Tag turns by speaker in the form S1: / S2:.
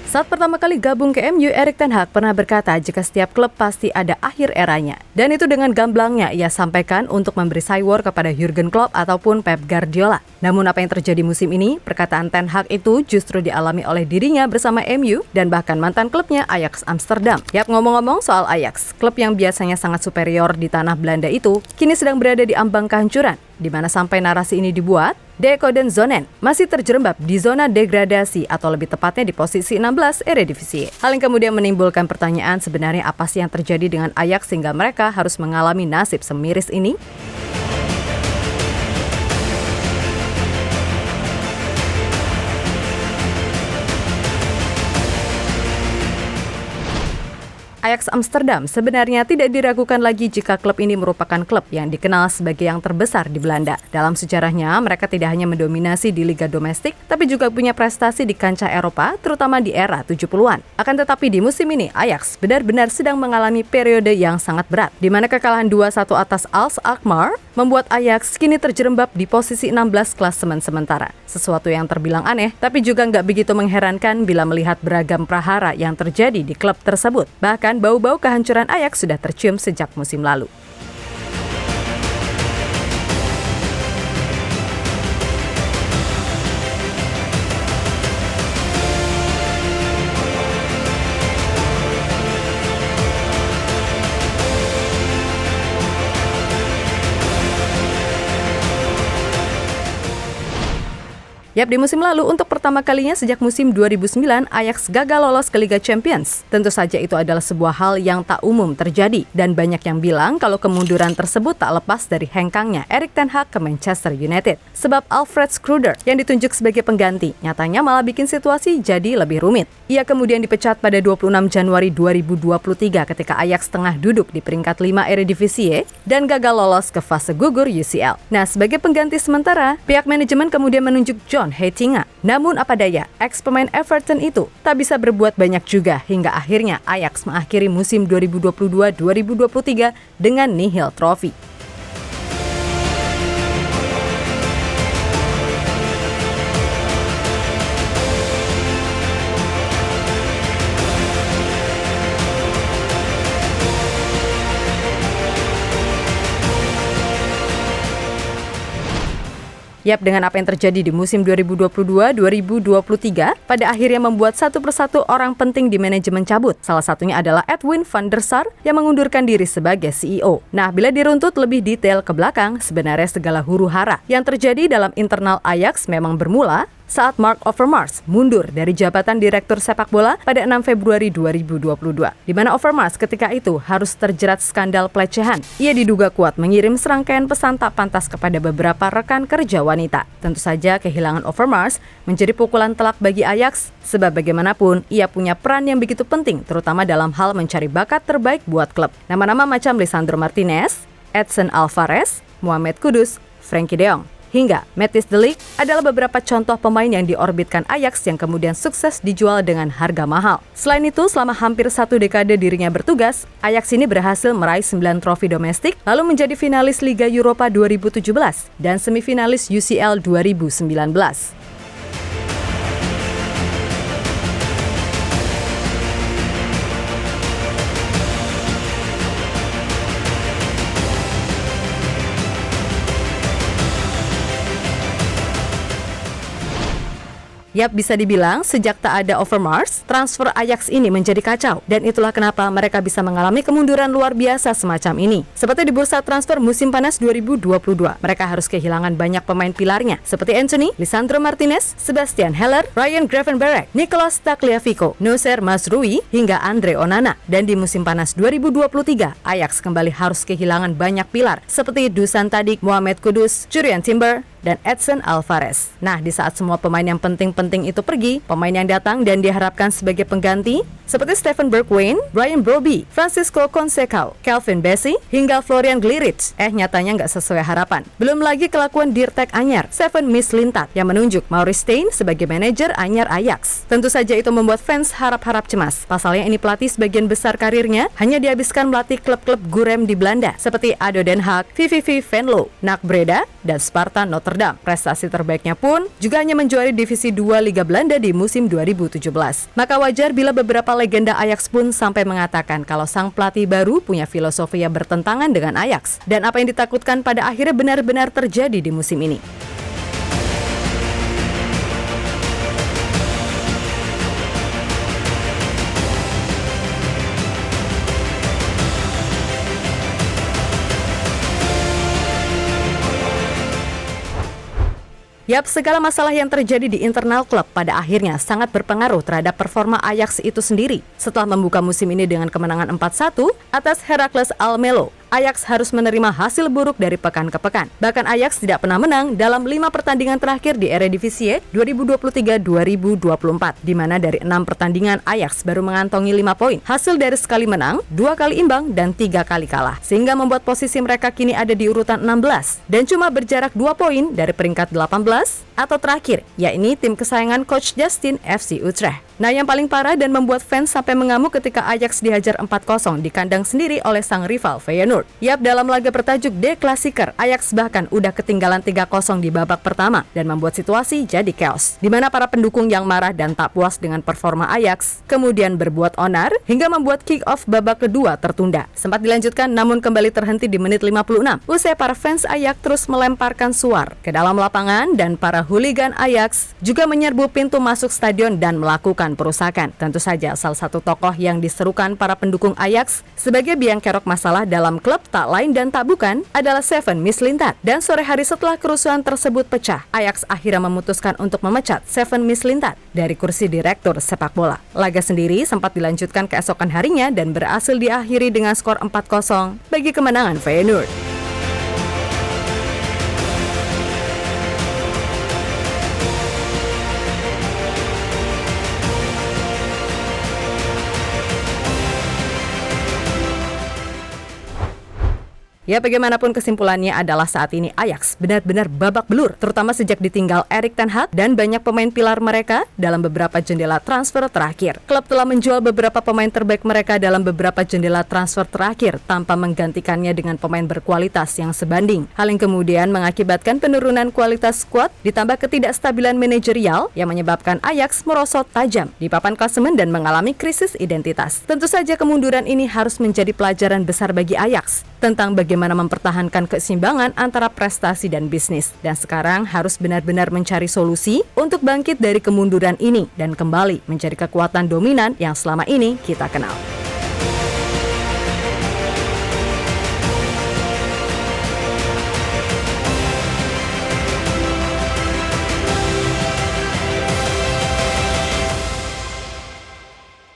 S1: Saat pertama kali gabung ke MU, Erik ten Hag pernah berkata jika setiap klub pasti ada akhir eranya. Dan itu dengan gamblangnya ia sampaikan untuk memberi cywar kepada Jurgen Klopp ataupun Pep Guardiola. Namun apa yang terjadi musim ini, perkataan ten Hag itu justru dialami oleh dirinya bersama MU dan bahkan mantan klubnya Ajax Amsterdam. Yap, ngomong-ngomong soal Ajax, klub yang biasanya sangat superior di tanah Belanda itu kini sedang berada di ambang kehancuran. Di mana sampai narasi ini dibuat, De Zonen masih terjerembab di zona degradasi atau lebih tepatnya di posisi 16 Eredivisie. Hal yang kemudian menimbulkan pertanyaan sebenarnya apa sih yang terjadi dengan Ajax sehingga mereka harus mengalami nasib semiris ini? Ajax Amsterdam sebenarnya tidak diragukan lagi jika klub ini merupakan klub yang dikenal sebagai yang terbesar di Belanda. Dalam sejarahnya, mereka tidak hanya mendominasi di liga domestik, tapi juga punya prestasi di kancah Eropa, terutama di era 70-an. Akan tetapi di musim ini, Ajax benar-benar sedang mengalami periode yang sangat berat, di mana kekalahan 2-1 atas AS Alkmaar membuat Ajax kini terjerembab di posisi 16 klasemen sementara. Sesuatu yang terbilang aneh, tapi juga nggak begitu mengherankan bila melihat beragam prahara yang terjadi di klub tersebut. Bahkan bau-bau kehancuran Ajax sudah tercium sejak musim lalu. Yap, di musim lalu untuk pertama kalinya sejak musim 2009, Ajax gagal lolos ke Liga Champions. Tentu saja itu adalah sebuah hal yang tak umum terjadi. Dan banyak yang bilang kalau kemunduran tersebut tak lepas dari hengkangnya Erik ten Hag ke Manchester United. Sebab Alfred Schreuder yang ditunjuk sebagai pengganti, nyatanya malah bikin situasi jadi lebih rumit. Ia kemudian dipecat pada 26 Januari 2023 ketika Ajax tengah duduk di peringkat 5 Eredivisie dan gagal lolos ke fase gugur UCL. Nah, sebagai pengganti sementara, pihak manajemen kemudian menunjuk John Heitinga. Namun apa daya, ex-pemain Everton itu tak bisa berbuat banyak juga hingga akhirnya Ajax mengakhiri musim 2022-2023 dengan nihil trofi. Yap, dengan apa yang terjadi di musim 2022-2023, pada akhirnya membuat satu persatu orang penting di manajemen cabut. Salah satunya adalah Edwin van der Sar yang mengundurkan diri sebagai CEO. Nah, bila diruntut lebih detail ke belakang, sebenarnya segala huru-hara yang terjadi dalam internal Ajax memang bermula saat Mark Overmars mundur dari jabatan Direktur Sepak Bola pada 6 Februari 2022. Di mana Overmars ketika itu harus terjerat skandal pelecehan. Ia diduga kuat mengirim serangkaian pesan tak pantas kepada beberapa rekan kerja wanita. Tentu saja kehilangan Overmars menjadi pukulan telak bagi Ajax, sebab bagaimanapun ia punya peran yang begitu penting, terutama dalam hal mencari bakat terbaik buat klub. Nama-nama macam Lisandro Martinez, Edson Alvarez, Mohamed Kudus, Frenkie de Jong, hingga Matthijs de Ligt adalah beberapa contoh pemain yang diorbitkan Ajax yang kemudian sukses dijual dengan harga mahal. Selain itu, selama hampir 1 dekade dirinya bertugas, Ajax ini berhasil meraih 9 trofi domestik, lalu menjadi finalis Liga Eropa 2017 dan semifinalis UCL 2019. Yap, bisa dibilang sejak tak ada Overmars, transfer Ajax ini menjadi kacau. Dan itulah kenapa mereka bisa mengalami kemunduran luar biasa semacam ini. Seperti di bursa transfer musim panas 2022, mereka harus kehilangan banyak pemain pilarnya, seperti Anthony, Lisandro Martinez, Sebastian Haller, Ryan Gravenberch, Nicolas Tagliafico, Noussair Mazraoui, hingga Andre Onana. Dan di musim panas 2023, Ajax kembali harus kehilangan banyak pilar, seperti Dusan Tadic, Mohamed Kudus, Jurriën Timber, dan Edson Alvarez. Nah, di saat semua pemain yang penting-penting itu pergi, pemain yang datang dan diharapkan sebagai pengganti seperti Steven Bergwijn, Brian Brobby, Francisco Conceição, Calvin Bassey, hingga Florian Grillitsch, nyatanya nggak sesuai harapan. Belum lagi kelakuan Dirtek Anyar, Seven Mislintat, yang menunjuk Maurice Stijn sebagai manajer anyar Ajax. Tentu saja itu membuat fans harap-harap cemas. Pasalnya ini pelatih sebagian besar karirnya hanya dihabiskan melatih klub-klub gurem di Belanda, seperti ADO Den Haag, VVV Venlo, NAC Breda, dan Sparta Notre Dame. Prestasi terbaiknya pun juga hanya menjuari Divisi 2 Liga Belanda di musim 2017. Maka wajar bila beberapa legenda Ajax pun sampai mengatakan kalau sang pelatih baru punya filosofi yang bertentangan dengan Ajax. Dan apa yang ditakutkan pada akhirnya benar-benar terjadi di musim ini. Yap, segala masalah yang terjadi di internal klub pada akhirnya sangat berpengaruh terhadap performa Ajax itu sendiri. Setelah membuka musim ini dengan kemenangan 4-1 atas Heracles Almelo, Ajax harus menerima hasil buruk dari pekan ke pekan. Bahkan Ajax tidak pernah menang dalam 5 pertandingan terakhir di Eredivisie 2023-2024, di mana dari 6 pertandingan Ajax baru mengantongi 5 poin. Hasil dari sekali menang, 2 kali imbang, dan 3 kali kalah. Sehingga membuat posisi mereka kini ada di urutan 16 dan cuma berjarak 2 poin dari peringkat 18 atau terakhir, yakni tim kesayangan Coach Justin, FC Utrecht. Nah, yang paling parah dan membuat fans sampai mengamuk ketika Ajax dihajar 4-0 di kandang sendiri oleh sang rival Feyenoord. Yap, dalam laga bertajuk The Klassieker, Ajax bahkan udah ketinggalan 3-0 di babak pertama dan membuat situasi jadi chaos, di mana para pendukung yang marah dan tak puas dengan performa Ajax kemudian berbuat onar hingga membuat kick-off babak kedua tertunda. Sempat dilanjutkan namun kembali terhenti di menit 56 usai para fans Ajax terus melemparkan suar ke dalam lapangan dan para hooligan Ajax juga menyerbu pintu masuk stadion dan melakukan perusakan. Tentu saja salah satu tokoh yang diserukan para pendukung Ajax sebagai biang kerok masalah dalam klub tak lain dan tak bukan adalah Seven Mislintat. Dan sore hari setelah kerusuhan tersebut pecah, Ajax akhirnya memutuskan untuk memecat Seven Mislintat dari kursi direktur sepak bola. Laga sendiri sempat dilanjutkan keesokan harinya dan berhasil diakhiri dengan skor 4-0 bagi kemenangan Feyenoord. Ya, bagaimanapun kesimpulannya adalah saat ini Ajax benar-benar babak belur, terutama sejak ditinggal Erik ten Hag dan banyak pemain pilar mereka dalam beberapa jendela transfer terakhir. Klub telah menjual beberapa pemain terbaik mereka dalam beberapa jendela transfer terakhir tanpa menggantikannya dengan pemain berkualitas yang sebanding. Hal yang kemudian mengakibatkan penurunan kualitas skuad ditambah ketidakstabilan manajerial yang menyebabkan Ajax merosot tajam di papan klasemen dan mengalami krisis identitas. Tentu saja kemunduran ini harus menjadi pelajaran besar bagi Ajax tentang bagaimana mempertahankan keseimbangan antara prestasi dan bisnis. Dan sekarang harus benar-benar mencari solusi untuk bangkit dari kemunduran ini dan kembali menjadi kekuatan dominan yang selama ini kita kenal.